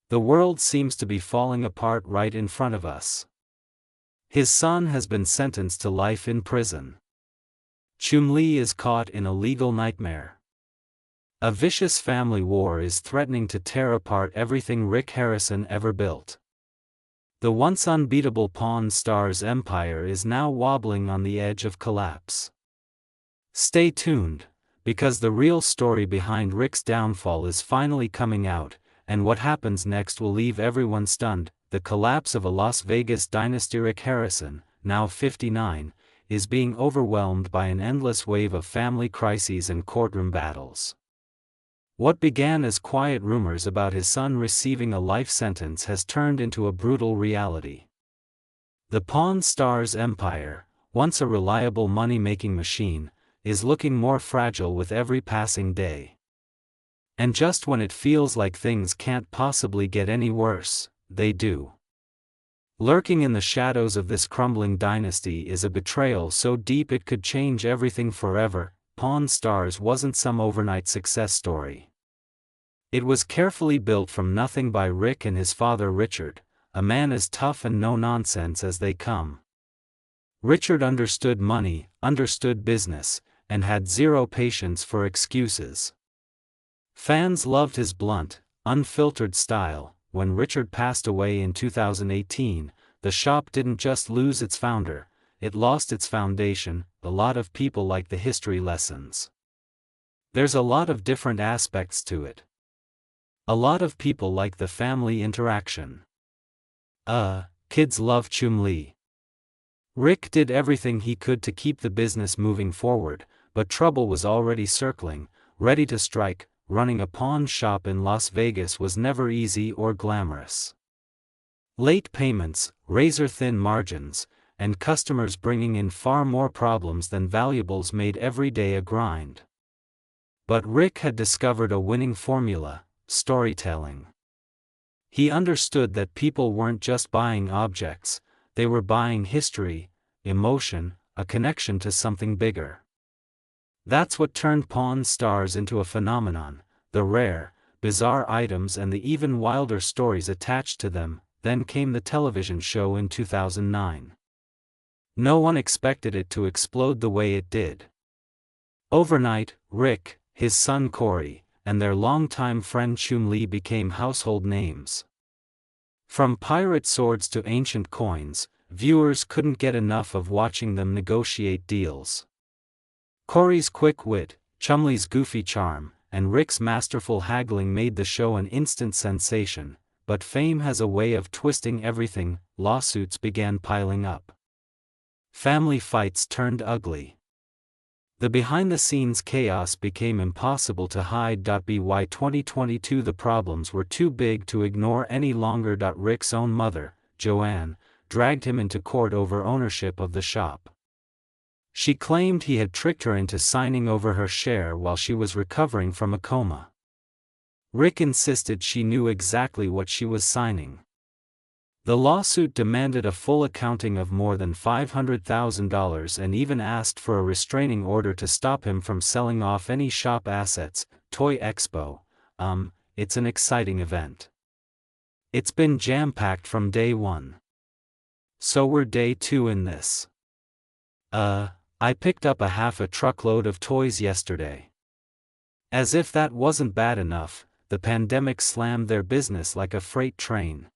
The world seems to be falling apart right in front of us. His son has been sentenced to life in prison. Chumlee is caught in a legal nightmare. A vicious family war is threatening to tear apart everything Rick Harrison ever built. The once unbeatable Pawn Stars empire is now wobbling on the edge of collapse. Stay tuned, because the real story behind Rick's downfall is finally coming out, and what happens next will leave everyone stunned. The collapse of a Las Vegas dynasty. Rick Harrison, now 59, is being overwhelmed by an endless wave of family crises and courtroom battles. What began as quiet rumors about his son receiving a life sentence has turned into a brutal reality. The Pawn Stars empire, once a reliable money-making machine, is looking more fragile with every passing day. And just when it feels like things can't possibly get any worse, they do. Lurking in the shadows of this crumbling dynasty is a betrayal so deep it could change everything forever. Pawn Stars wasn't some overnight success story. It was carefully built from nothing by Rick and his father Richard, a man as tough and no-nonsense as they come. Richard understood money, understood business, and had zero patience for excuses. Fans loved his blunt, unfiltered style. When Richard passed away in 2018, the shop didn't just lose its founder, it lost its foundation. A lot of people like the history lessons. There's a lot of different aspects to it. A lot of people like the family interaction. Kids love Chumlee. Rick did everything he could to keep the business moving forward, but trouble was already circling, ready to strike. Running a pawn shop in Las Vegas was never easy or glamorous. Late payments, razor-thin margins, and customers bringing in far more problems than valuables made every day a grind. But Rick had discovered a winning formula: storytelling. He understood that people weren't just buying objects, they were buying history, emotion, a connection to something bigger. That's what turned Pawn Stars into a phenomenon: the rare, bizarre items and the even wilder stories attached to them. Then came the television show in 2009. No one expected it to explode the way it did. Overnight, Rick, his son Corey, and their longtime friend Chumlee became household names. From pirate swords to ancient coins, viewers couldn't get enough of watching them negotiate deals. Corey's quick wit, Chumlee's goofy charm, and Rick's masterful haggling made the show an instant sensation, but fame has a way of twisting everything. Lawsuits began piling up. Family fights turned ugly. The behind-the-scenes chaos became impossible to hide. By 2022 the problems were too big to ignore any longer. Rick's own mother, Joanne, dragged him into court over ownership of the shop. She claimed he had tricked her into signing over her share while she was recovering from a coma. Rick insisted she knew exactly what she was signing. The lawsuit demanded a full accounting of more than $500,000 and even asked for a restraining order to stop him from selling off any shop assets. Toy Expo. It's an exciting event. It's been jam-packed from day one. So we're day 2 in this. I picked up half a truckload of toys yesterday. As if that wasn't bad enough, the pandemic slammed their business like a freight train.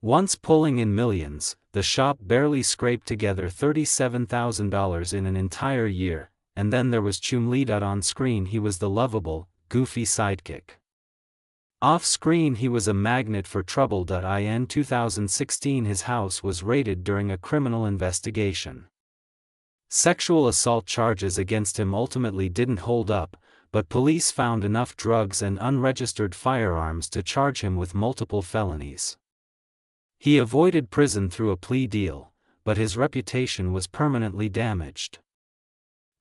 Once pulling in millions, the shop barely scraped together $37,000 in an entire year, and then there was Chumlee. On screen he was the lovable, goofy sidekick. Off screen he was a magnet for trouble. In 2016 his house was raided during a criminal investigation. Sexual assault charges against him ultimately didn't hold up, but police found enough drugs and unregistered firearms to charge him with multiple felonies. He avoided prison through a plea deal, but his reputation was permanently damaged.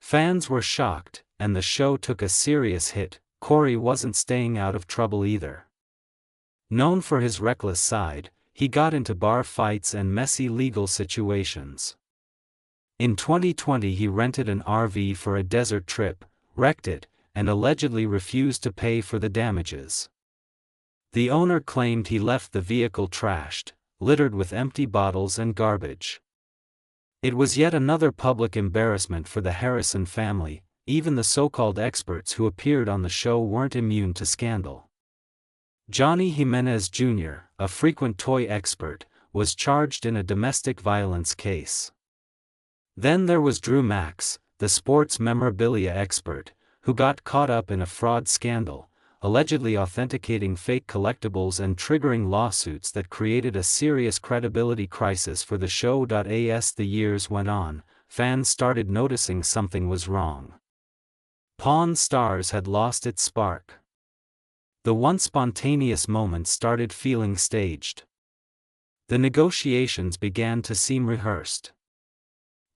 Fans were shocked, and the show took a serious hit. Corey wasn't staying out of trouble either. Known for his reckless side, he got into bar fights and messy legal situations. In 2020 he rented an RV for a desert trip, wrecked it, and allegedly refused to pay for the damages. The owner claimed he left the vehicle trashed, littered with empty bottles and garbage. It was yet another public embarrassment for the Harrison family. Even the so-called experts who appeared on the show weren't immune to scandal. Johnny Jimenez Jr., a frequent toy expert, was charged in a domestic violence case. Then there was Drew Max, the sports memorabilia expert, who got caught up in a fraud scandal, allegedly authenticating fake collectibles and triggering lawsuits that created a serious credibility crisis for the show. As the years went on, fans started noticing something was wrong. Pawn Stars had lost its spark. The once spontaneous moments started feeling staged. The negotiations began to seem rehearsed.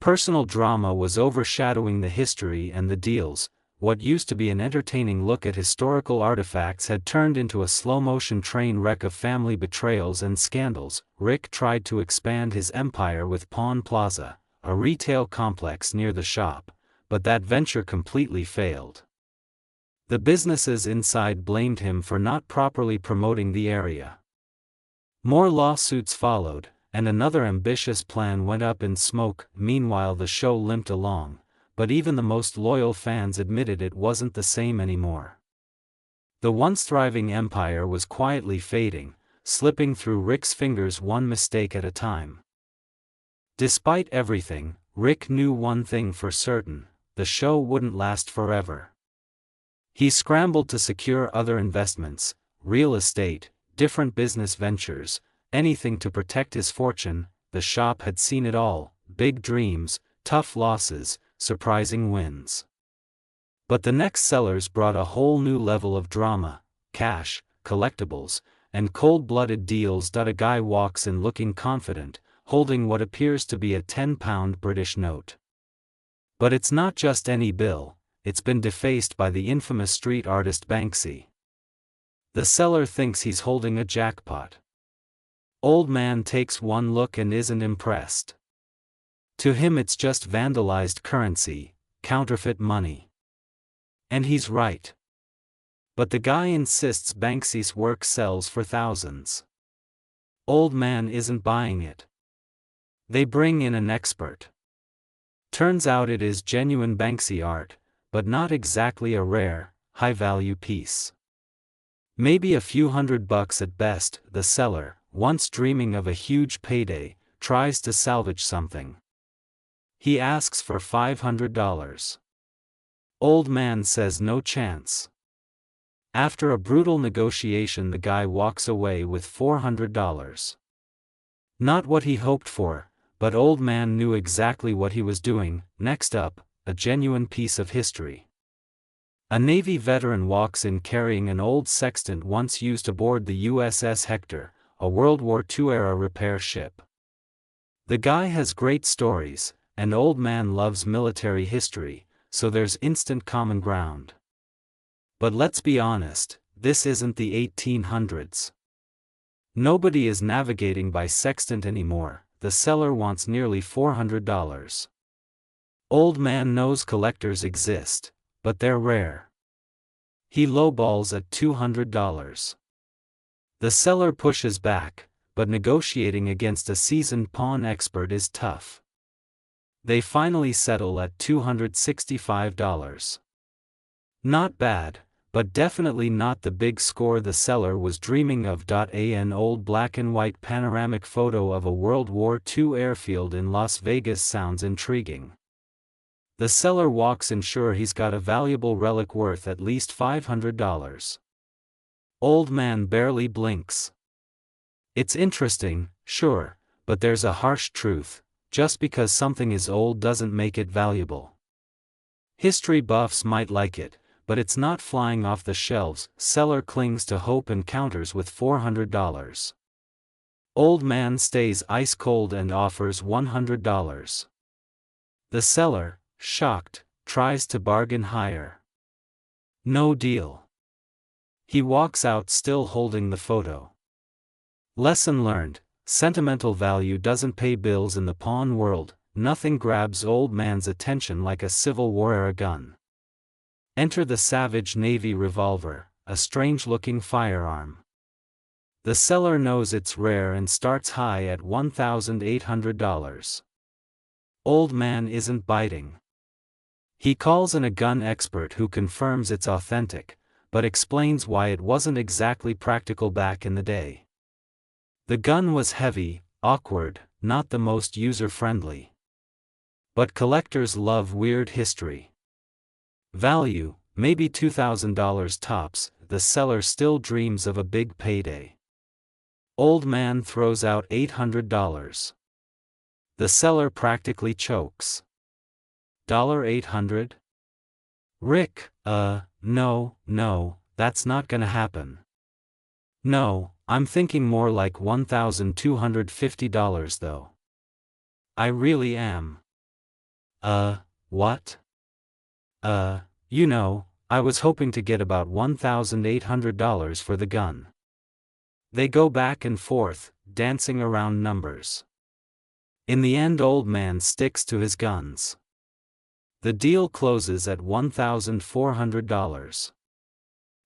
Personal drama was overshadowing the history and the deals. What used to be an entertaining look at historical artifacts had turned into a slow-motion train wreck of family betrayals and scandals. Rick tried to expand his empire with Pawn Plaza, a retail complex near the shop, but that venture completely failed. The businesses inside blamed him for not properly promoting the area. More lawsuits followed, and another ambitious plan went up in smoke. Meanwhile, the show limped along, but even the most loyal fans admitted it wasn't the same anymore. The once thriving empire was quietly fading, slipping through Rick's fingers one mistake at a time. Despite everything, Rick knew one thing for certain: the show wouldn't last forever. He scrambled to secure other investments, real estate, different business ventures, anything to protect his fortune. The shop had seen it all: big dreams, tough losses, surprising wins. But the next sellers brought a whole new level of drama: cash, collectibles, and cold-blooded deals. A guy walks in looking confident, holding what appears to be a £10 British note. But it's not just any bill, it's been defaced by the infamous street artist Banksy. The seller thinks he's holding a jackpot. Old man takes one look and isn't impressed. To him it's just vandalized currency, counterfeit money. And he's right. But the guy insists Banksy's work sells for thousands. Old man isn't buying it. They bring in an expert. Turns out it is genuine Banksy art, but not exactly a rare, high-value piece. Maybe a few $100 at best. The seller, once dreaming of a huge payday, tries to salvage something. He asks for $500. Old man says no chance. After a brutal negotiation, the guy walks away with $400. Not what he hoped for, but old man knew exactly what he was doing. Next up, a genuine piece of history. A Navy veteran walks in carrying an old sextant once used aboard the USS Hector, a World War II-era repair ship. The guy has great stories, and old man loves military history, so there's instant common ground. But let's be honest, this isn't the 1800s. Nobody is navigating by sextant anymore. The seller wants nearly $400. Old man knows collectors exist, but they're rare. He lowballs at $200. The seller pushes back, but negotiating against a seasoned pawn expert is tough. They finally settle at $265. Not bad, but definitely not the big score the seller was dreaming of. An old black and white panoramic photo of a World War II airfield in Las Vegas sounds intriguing. The seller walks in sure he's got a valuable relic worth at least $500. Old man barely blinks. It's interesting, sure, but there's a harsh truth: just because something is old doesn't make it valuable. History buffs might like it, but it's not flying off the shelves. Seller clings to hope and counters with $400. Old man stays ice cold and offers $100. The seller, shocked, tries to bargain higher. No deal. He walks out still holding the photo. Lesson learned: sentimental value doesn't pay bills in the pawn world. Nothing grabs old man's attention like a Civil War-era gun. Enter the Savage Navy revolver, a strange-looking firearm. The seller knows it's rare and starts high at $1,800. Old man isn't biting. He calls in a gun expert who confirms it's authentic, but explains why it wasn't exactly practical back in the day. The gun was heavy, awkward, not the most user-friendly. But collectors love weird history. Value, maybe $2,000 tops, the seller still dreams of a big payday. Old man throws out $800. The seller practically chokes. $800? Rick, no, that's not gonna happen. No, I'm thinking more like $1,250 though. I really am. What? I was hoping to get about $1,800 for the gun. They go back and forth, dancing around numbers. In the end, old man sticks to his guns. The deal closes at $1,400.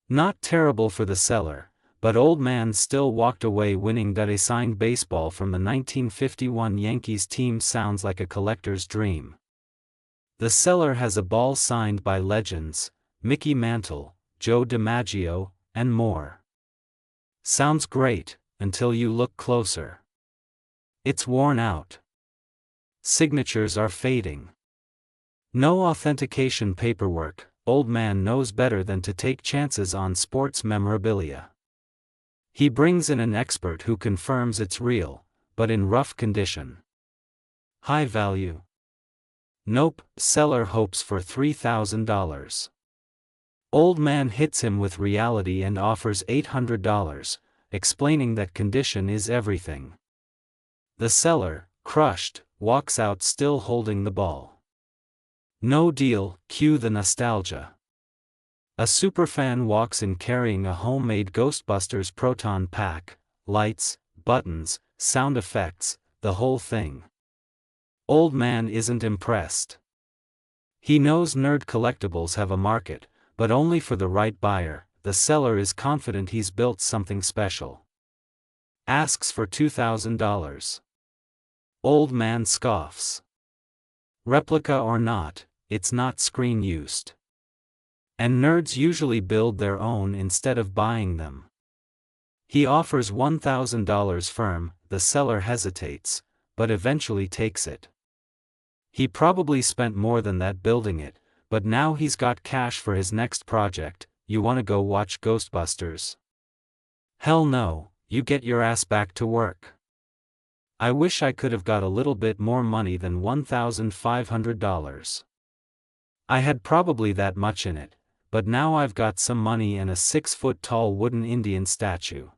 Not terrible for the seller, but old man still walked away winning. A signed baseball from the 1951 Yankees team sounds like a collector's dream. The seller has a ball signed by legends, Mickey Mantle, Joe DiMaggio, and more. Sounds great, until you look closer. It's worn out. Signatures are fading. No authentication paperwork. Old man knows better than to take chances on sports memorabilia. He brings in an expert who confirms it's real, but in rough condition. High value? Nope, seller hopes for $3,000. Old man hits him with reality and offers $800, explaining that condition is everything. The seller, crushed, walks out still holding the ball. No deal, cue the nostalgia. A superfan walks in carrying a homemade Ghostbusters proton pack, lights, buttons, sound effects, the whole thing. Old man isn't impressed. He knows nerd collectibles have a market, but only for the right buyer. The seller is confident he's built something special. Asks for $2,000. Old man scoffs. Replica or not, it's not screen used. And nerds usually build their own instead of buying them. He offers $1,000 firm. The seller hesitates, but eventually takes it. He probably spent more than that building it, but now he's got cash for his next project. You wanna go watch Ghostbusters? Hell no, you get your ass back to work. I wish I could have got a little bit more money than $1,500. I had probably that much in it, but now I've got some money and a 6-foot-tall wooden Indian statue.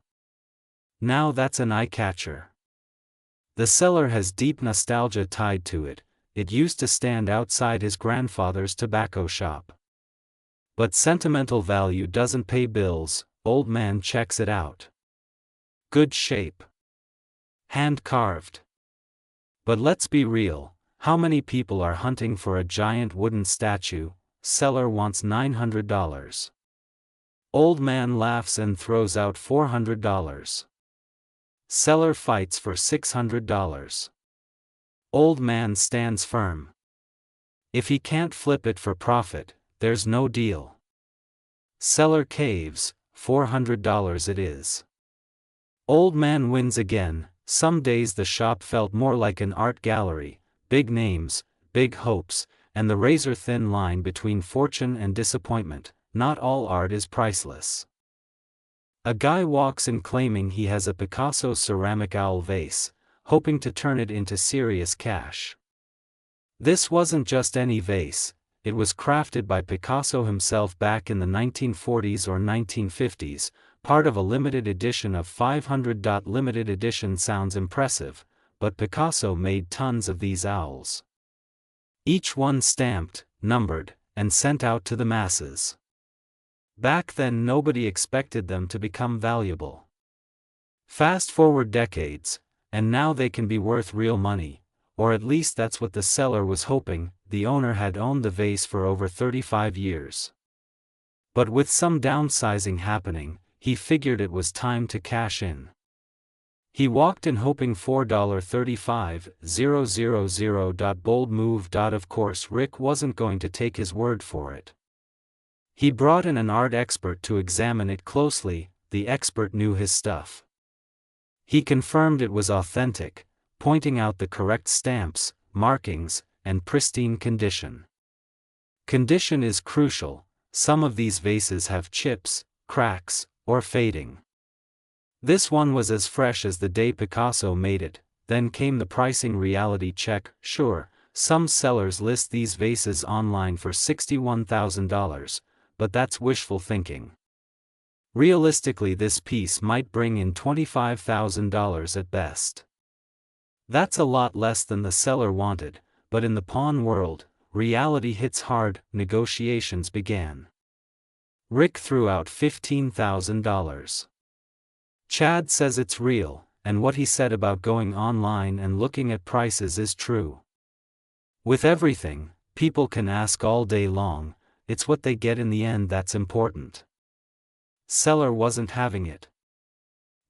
Now that's an eye-catcher. The seller has deep nostalgia tied to it. It used to stand outside his grandfather's tobacco shop. But sentimental value doesn't pay bills. Old man checks it out. Good shape. Hand-carved. But let's be real, how many people are hunting for a giant wooden statue? Seller wants $900. Old man laughs and throws out $400. Seller fights for $600. Old man stands firm. If he can't flip it for profit, there's no deal. Seller caves, $400 it is. Old man wins again. Some days the shop felt more like an art gallery, big names, big hopes, and the razor-thin line between fortune and disappointment. Not all art is priceless. A guy walks in claiming he has a Picasso ceramic owl vase, hoping to turn it into serious cash. This wasn't just any vase, it was crafted by Picasso himself back in the 1940s or 1950s, part of a limited edition of 500. Limited edition sounds impressive, but Picasso made tons of these owls. Each one stamped, numbered, and sent out to the masses. Back then nobody expected them to become valuable. Fast forward decades, and now they can be worth real money, or at least that's what the seller was hoping. The owner had owned the vase for over 35 years. But with some downsizing happening, he figured it was time to cash in. He walked in hoping $4.35,000. Bold move. Of course, Rick wasn't going to take his word for it. He brought in an art expert to examine it closely. The expert knew his stuff. He confirmed it was authentic, pointing out the correct stamps, markings, and pristine condition. Condition is crucial. Some of these vases have chips, cracks, or fading. This one was as fresh as the day Picasso made it. Then came the pricing reality check. Sure, some sellers list these vases online for $61,000, but that's wishful thinking. Realistically, this piece might bring in $25,000 at best. That's a lot less than the seller wanted, but in the pawn world, reality hits hard. Negotiations began. Rick threw out $15,000. Chad says it's real, and what he said about going online and looking at prices is true. With everything, people can ask all day long, it's what they get in the end that's important. Seller wasn't having it.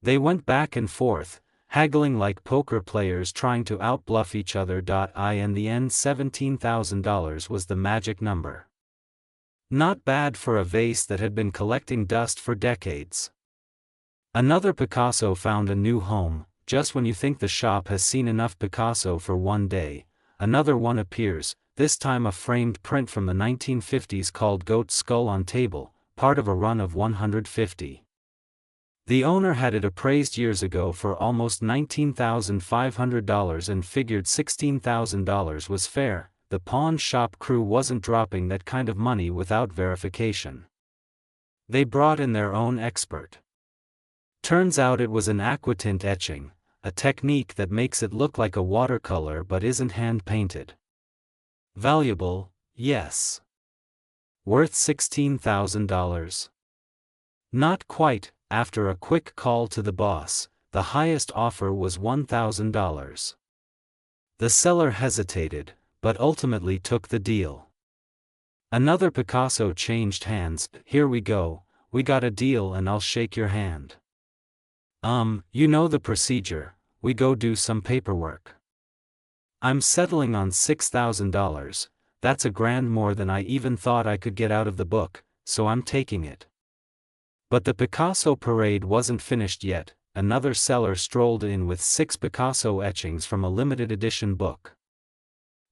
They went back and forth, haggling like poker players trying to outbluff each other. In the end, $17,000 was the magic number. Not bad for a vase that had been collecting dust for decades. Another Picasso found a new home. Just when you think the shop has seen enough Picasso for one day, another one appears, this time a framed print from the 1950s called Goat Skull on Table, part of a run of 150. The owner had it appraised years ago for almost $19,500 and figured $16,000 was fair. The pawn shop crew wasn't dropping that kind of money without verification. They brought in their own expert. Turns out it was an aquatint etching, a technique that makes it look like a watercolor but isn't hand-painted. Valuable, yes. Worth $16,000? Not quite. After a quick call to the boss, the highest offer was $1,000. The seller hesitated, but ultimately took the deal. Another Picasso changed hands. Here we go, we got a deal and I'll shake your hand. You know the procedure, we go do some paperwork. I'm settling on $6,000, that's $1,000 more than I even thought I could get out of the book, so I'm taking it. But the Picasso parade wasn't finished yet. Another seller strolled in with 6 Picasso etchings from a limited edition book.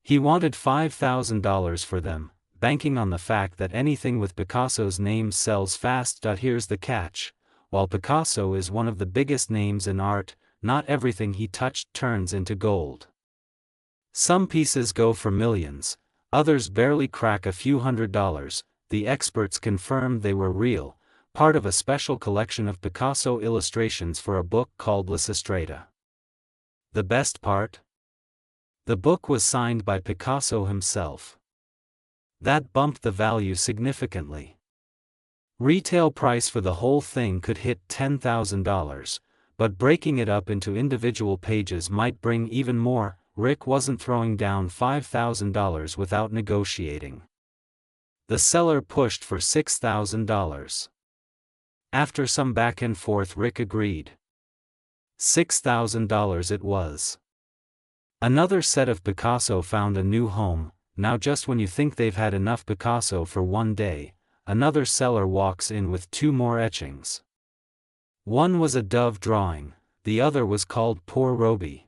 He wanted $5,000 for them, banking on the fact that anything with Picasso's name sells fast. Here's the catch. While Picasso is one of the biggest names in art, not everything he touched turns into gold. Some pieces go for millions, others barely crack a few $100s. The experts confirmed they were real, part of a special collection of Picasso illustrations for a book called Lysistrata. The best part? The book was signed by Picasso himself. That bumped the value significantly. Retail price for the whole thing could hit $10,000, but breaking it up into individual pages might bring even more. Rick wasn't throwing down $5,000 without negotiating. The seller pushed for $6,000. After some back and forth, Rick agreed. $6,000 it was. Another set of Picasso found a new home. Now just when you think they've had enough Picasso for one day, another seller walks in with 2 more etchings. One was a dove drawing, the other was called Poor Roby.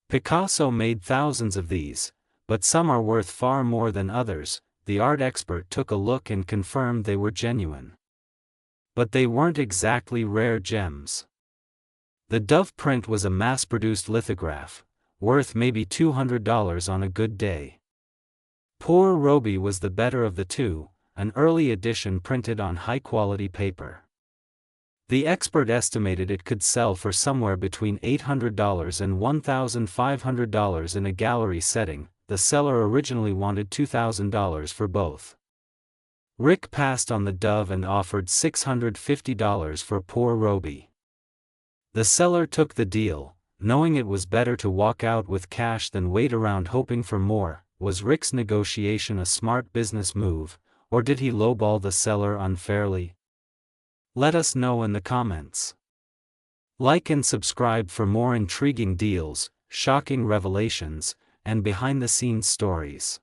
Picasso made thousands of these, but some are worth far more than others. The art expert took a look and confirmed they were genuine. But they weren't exactly rare gems. The dove print was a mass-produced lithograph, worth maybe $200 on a good day. Poor Roby was the better of the two, an early edition printed on high-quality paper. The expert estimated it could sell for somewhere between $800 and $1,500 in a gallery setting. The seller originally wanted $2,000 for both. Rick passed on the dove and offered $650 for Poor Roby. The seller took the deal, knowing it was better to walk out with cash than wait around hoping for more. Was Rick's negotiation a smart business move, or did he lowball the seller unfairly? Let us know in the comments. Like and subscribe for more intriguing deals, shocking revelations, and behind-the-scenes stories.